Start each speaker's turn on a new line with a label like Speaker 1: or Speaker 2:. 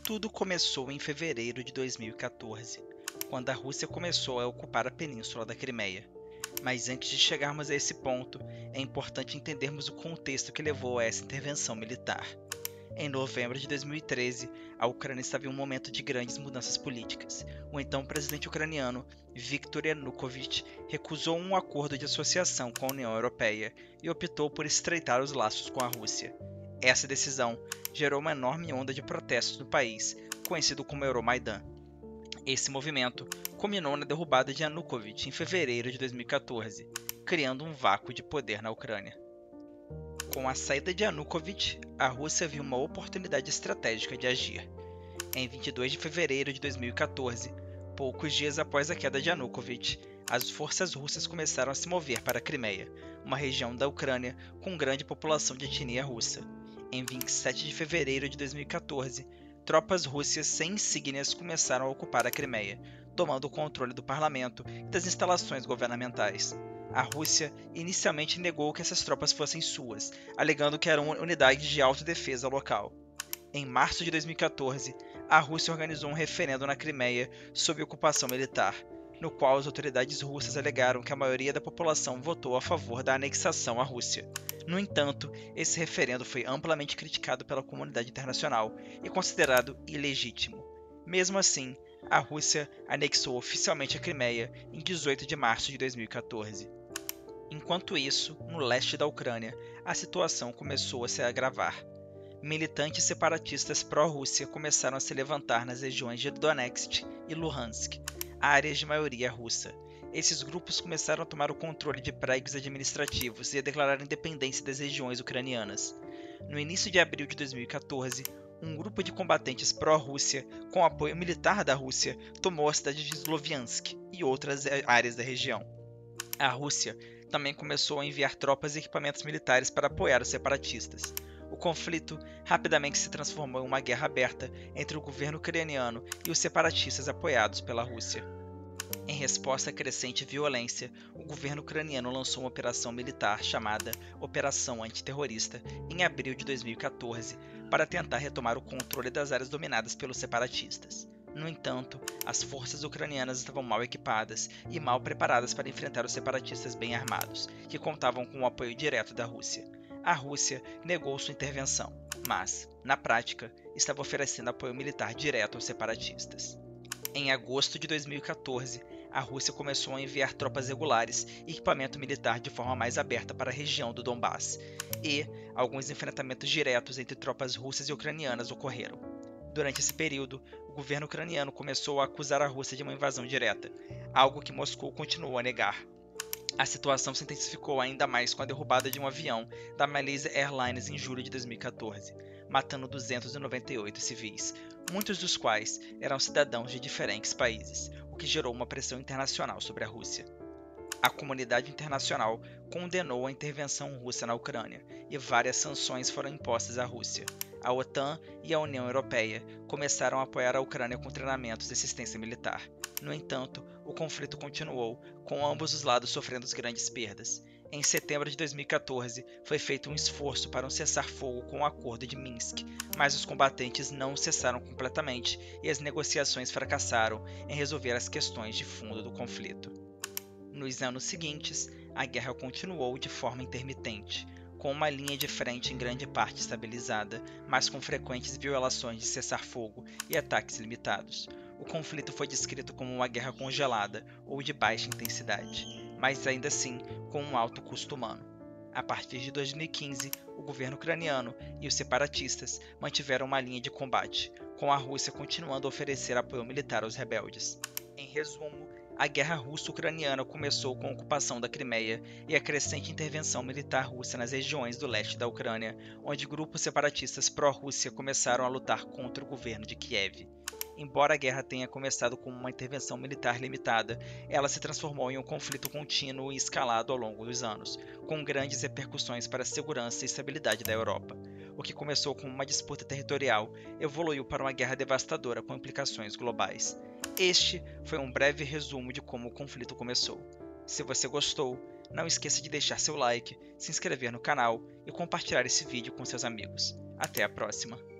Speaker 1: Tudo começou em fevereiro de 2014, quando a Rússia começou a ocupar a península da Crimeia. Mas antes de chegarmos a esse ponto, é importante entendermos o contexto que levou a essa intervenção militar. Em novembro de 2013, a Ucrânia estava em um momento de grandes mudanças políticas. O então presidente ucraniano, Viktor Yanukovych, recusou um acordo de associação com a União Europeia e optou por estreitar os laços com a Rússia. Essa decisão gerou uma enorme onda de protestos no país, conhecido como Euromaidan. Esse movimento culminou na derrubada de Yanukovych em fevereiro de 2014, criando um vácuo de poder na Ucrânia. Com a saída de Yanukovych, a Rússia viu uma oportunidade estratégica de agir. Em 22 de fevereiro de 2014, poucos dias após a queda de Yanukovych, as forças russas começaram a se mover para a Crimeia, uma região da Ucrânia com grande população de etnia russa. Em 27 de fevereiro de 2014, tropas russas sem insígnias começaram a ocupar a Crimeia, tomando o controle do parlamento e das instalações governamentais. A Rússia inicialmente negou que essas tropas fossem suas, alegando que eram unidades de autodefesa local. Em março de 2014, a Rússia organizou um referendo na Crimeia sob ocupação militar, no qual as autoridades russas alegaram que a maioria da população votou a favor da anexação à Rússia. No entanto, esse referendo foi amplamente criticado pela comunidade internacional e considerado ilegítimo. Mesmo assim, a Rússia anexou oficialmente a Crimeia em 18 de março de 2014. Enquanto isso, no leste da Ucrânia, a situação começou a se agravar. Militantes separatistas pró-Rússia começaram a se levantar nas regiões de Donetsk e Luhansk, áreas de maioria russa. Esses grupos começaram a tomar o controle de prédios administrativos e a declarar a independência das regiões ucranianas. No início de abril de 2014, um grupo de combatentes pró-Rússia, com apoio militar da Rússia, tomou a cidade de Sloviansk e outras áreas da região. A Rússia também começou a enviar tropas e equipamentos militares para apoiar os separatistas. O conflito rapidamente se transformou em uma guerra aberta entre o governo ucraniano e os separatistas apoiados pela Rússia. Em resposta à crescente violência, o governo ucraniano lançou uma operação militar chamada Operação Antiterrorista em abril de 2014 para tentar retomar o controle das áreas dominadas pelos separatistas. No entanto, as forças ucranianas estavam mal equipadas e mal preparadas para enfrentar os separatistas bem armados, que contavam com o apoio direto da Rússia. A Rússia negou sua intervenção, mas, na prática, estava oferecendo apoio militar direto aos separatistas. Em agosto de 2014, a Rússia começou a enviar tropas regulares e equipamento militar de forma mais aberta para a região do Donbass, e alguns enfrentamentos diretos entre tropas russas e ucranianas ocorreram. Durante esse período, o governo ucraniano começou a acusar a Rússia de uma invasão direta, algo que Moscou continuou a negar. A situação se intensificou ainda mais com a derrubada de um avião da Malaysia Airlines em julho de 2014, matando 298 civis, muitos dos quais eram cidadãos de diferentes países, o que gerou uma pressão internacional sobre a Rússia. A comunidade internacional condenou a intervenção russa na Ucrânia e várias sanções foram impostas à Rússia. A OTAN e a União Europeia começaram a apoiar a Ucrânia com treinamentos e assistência militar. No entanto, o conflito continuou, com ambos os lados sofrendo grandes perdas. Em setembro de 2014, foi feito um esforço para um cessar-fogo com o Acordo de Minsk, mas os combatentes não cessaram completamente e as negociações fracassaram em resolver as questões de fundo do conflito. Nos anos seguintes, a guerra continuou de forma intermitente, com uma linha de frente em grande parte estabilizada, mas com frequentes violações de cessar-fogo e ataques limitados. O conflito foi descrito como uma guerra congelada ou de baixa intensidade, mas ainda assim com um alto custo humano. A partir de 2015, o governo ucraniano e os separatistas mantiveram uma linha de combate, com a Rússia continuando a oferecer apoio militar aos rebeldes. Em resumo, a guerra russo-ucraniana começou com a ocupação da Crimeia e a crescente intervenção militar russa nas regiões do leste da Ucrânia, onde grupos separatistas pró-Rússia começaram a lutar contra o governo de Kiev. Embora a guerra tenha começado como uma intervenção militar limitada, ela se transformou em um conflito contínuo e escalado ao longo dos anos, com grandes repercussões para a segurança e estabilidade da Europa. O que começou como uma disputa territorial evoluiu para uma guerra devastadora com implicações globais. Este foi um breve resumo de como o conflito começou. Se você gostou, não esqueça de deixar seu like, se inscrever no canal e compartilhar esse vídeo com seus amigos. Até a próxima!